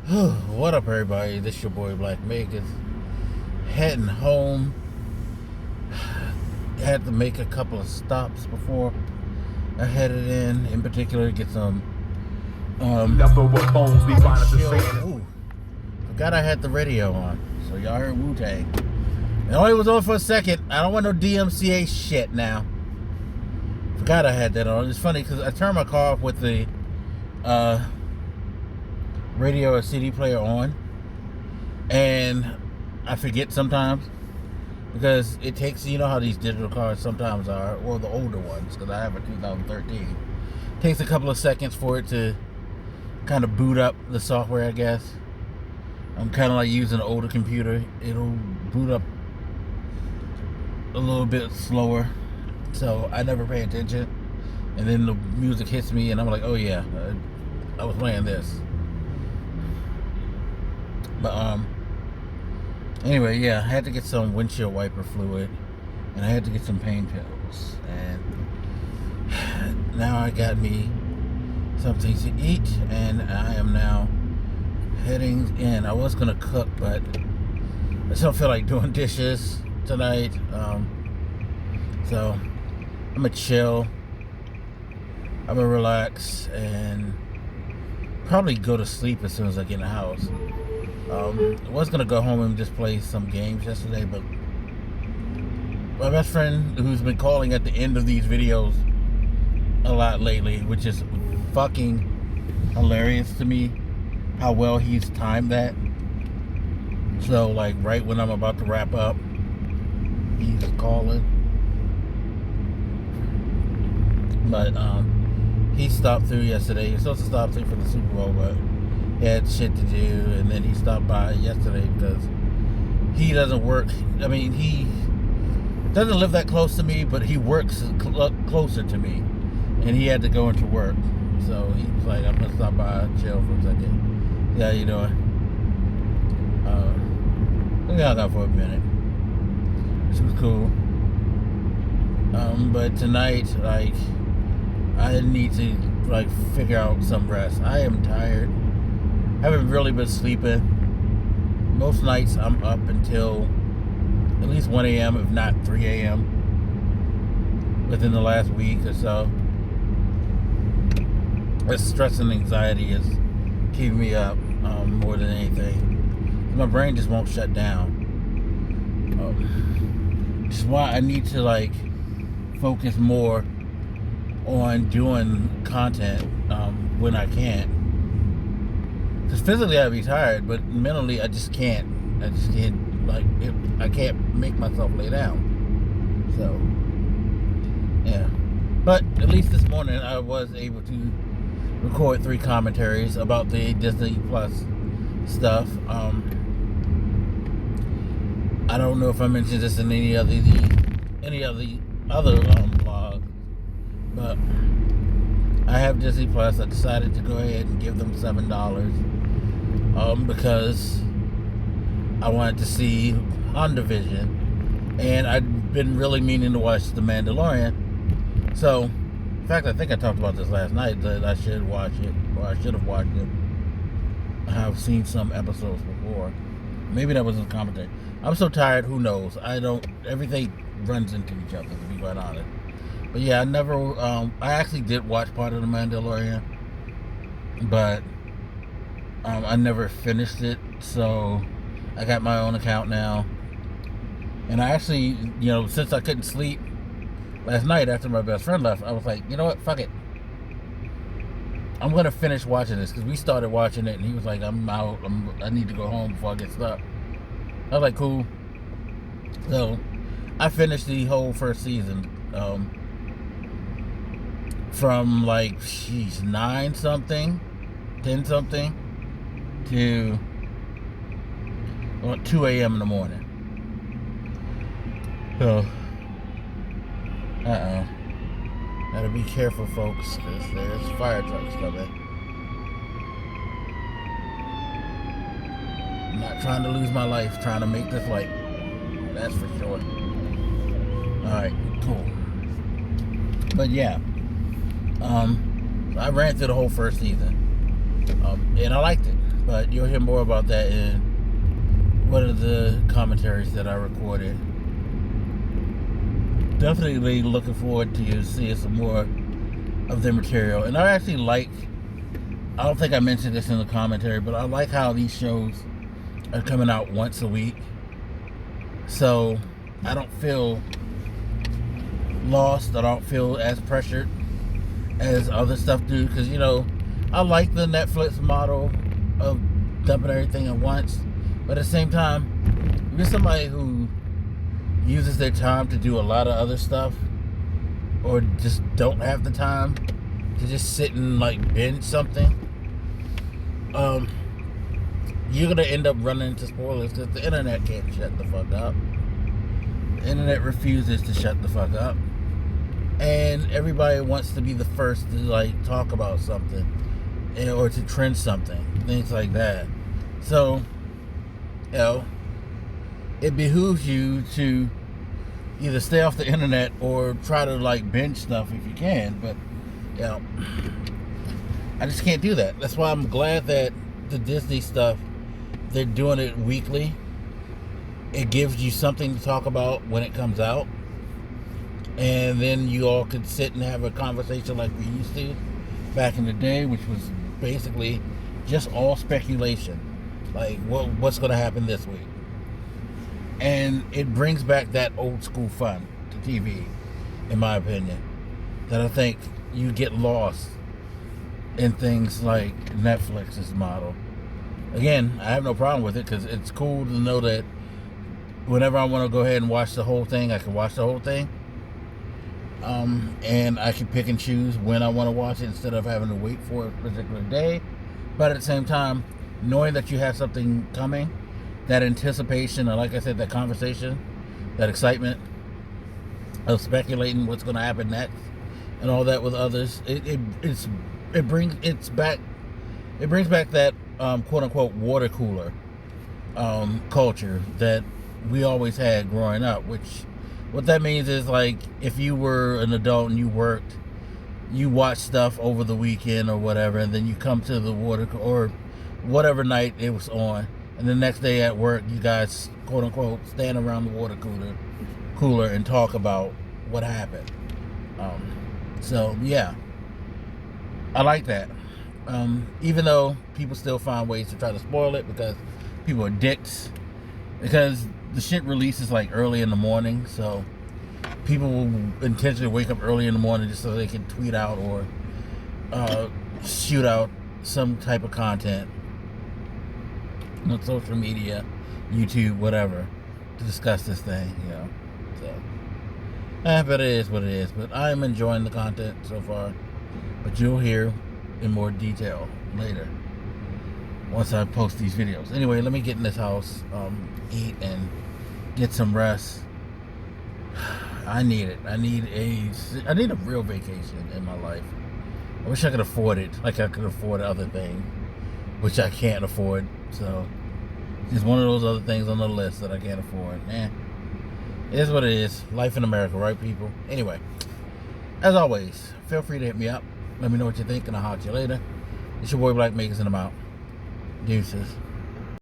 What up, everybody? This your boy Black Meg is heading home. Had to make a couple of stops before I headed in particular, get some what phones be fine at the same. Ooh, forgot I had the radio on, so y'all heard Wu-Tang. It only was on for a second. I don't want no DMCA shit now. Forgot I had that on. It's funny because I turned my car off with the radio or CD player on, and I forget sometimes because it takes, you know how these digital cars sometimes are, or the older ones, because I have a 2013. It takes a couple of seconds for it to kind of boot up the software, I guess. I'm kind of like using an older computer. It'll boot up a little bit slower, so I never pay attention. And then the music hits me, and I'm like, oh yeah, I was playing this. But anyway, yeah, I had to get some windshield wiper fluid, and I had to get some pain pills, and now I got me something to eat, and I am now heading in. I was gonna cook, but I just don't feel like doing dishes tonight, so I'm gonna chill, I'm gonna relax, and probably go to sleep as soon as I get in the house. I was gonna go home and just play some games yesterday, but my best friend, who's been calling at the end of these videos a lot lately, which is fucking hilarious to me, how well he's timed that. So like right when I'm about to wrap up, he's calling. But he stopped through yesterday. He was supposed to stop through for the Super Bowl, but he had shit to do, and then he stopped by yesterday because he doesn't work. I mean, he doesn't live that close to me, but he works closer to me, and he had to go into work. So he was like, I'm gonna stop by, chill for a second. Yeah, how you doing? We got out for a minute, which was cool. But tonight, like, I need to like figure out some rest. I am tired. I haven't really been sleeping. Most nights I'm up until at least 1 a.m., if not 3 a.m. within the last week or so. This stress and anxiety is keeping me up more than anything. My brain just won't shut down. Which is why I need to like focus more on doing content when I can. Because physically I'd be tired, but mentally I just can't. I can't make myself lay down. So, yeah. But at least this morning I was able to record 3 commentaries about the Disney Plus stuff. I don't know if I mentioned this in any of the other vlogs, but I have Disney Plus. I decided to go ahead and give them $7 because I wanted to see WandaVision, and I'd been really meaning to watch The Mandalorian. So, in fact, I think I talked about this last night, that I should watch it, or I should have watched it. I have seen some episodes before. Maybe that was a commentary. I'm so tired, who knows? Everything runs into each other, to be quite honest. But yeah, I actually did watch part of The Mandalorian, but I never finished it, so I got my own account now. And I actually, since I couldn't sleep last night after my best friend left, I was like, you know what, fuck it. I'm going to finish watching this, because we started watching it, and he was like, I'm out, I need to go home before I get stuck. I was like, cool. So, I finished the whole first season, from like, 9-something, 10-something, to 2 a.m. in the morning. So, gotta be careful, folks, because there's fire trucks coming. I'm not trying to lose my life, trying to make this light. That's for sure. Alright, cool. But yeah, I ran through the whole first season, and I liked it. But you'll hear more about that in one of the commentaries that I recorded. Definitely looking forward to seeing some more of their material. And I actually like, I don't think I mentioned this in the commentary, but I like how these shows are coming out once a week. So I don't feel lost. I don't feel as pressured as other stuff do. Because, you know, I like the Netflix model of dumping everything at once. But at the same time, if you're somebody who uses their time to do a lot of other stuff, or just don't have the time to just sit and like binge something, you're gonna end up running into spoilers because the internet can't shut the fuck up. The internet refuses to shut the fuck up, and everybody wants to be the first to like talk about something or to trend something, things like that. So, you know, it behooves you to either stay off the internet or try to like binge stuff if you can. But, you know, I just can't do that. That's why I'm glad that the Disney stuff, they're doing it weekly. It gives you something to talk about when it comes out, and then you all could sit and have a conversation like we used to back in the day, which was basically just all speculation, like what's going to happen this week. And it brings back that old school fun to TV, in my opinion, that I think you get lost in things like Netflix's model. Again, I have no problem with it because it's cool to know that whenever I want to go ahead and watch the whole thing, I can watch the whole thing. And I can pick and choose when I want to watch it instead of having to wait for a particular day. But at the same time, knowing that you have something coming, that anticipation, or like I said, that conversation, that excitement of speculating what's going to happen next, and all that with others, it brings back that quote unquote water cooler culture that we always had growing up. Which what that means is, like, if you were an adult and you worked, you watched stuff over the weekend or whatever, and then you come to the water or whatever night it was on. And the next day at work, you guys, quote unquote, stand around the water cooler and talk about what happened. So, yeah, I like that. Even though people still find ways to try to spoil it because people are dicks. Because the shit releases like early in the morning. So people will intentionally wake up early in the morning just so they can tweet out or shoot out some type of content on social media, YouTube, whatever, to discuss this thing, you know. So, but it is what it is. But I am enjoying the content so far. But you'll hear in more detail later once I post these videos. Anyway, let me get in this house, eat, and get some rest. I need it. I need a real vacation in my life. I wish I could afford it, like I could afford other things, which I can't afford. So it's one of those other things on the list that I can't afford. It is what it is. Life in America, right, people? Anyway, as always, feel free to hit me up. Let me know what you think, and I'll holler at you later. It's your boy Black Makers, and I'm out. Deuces.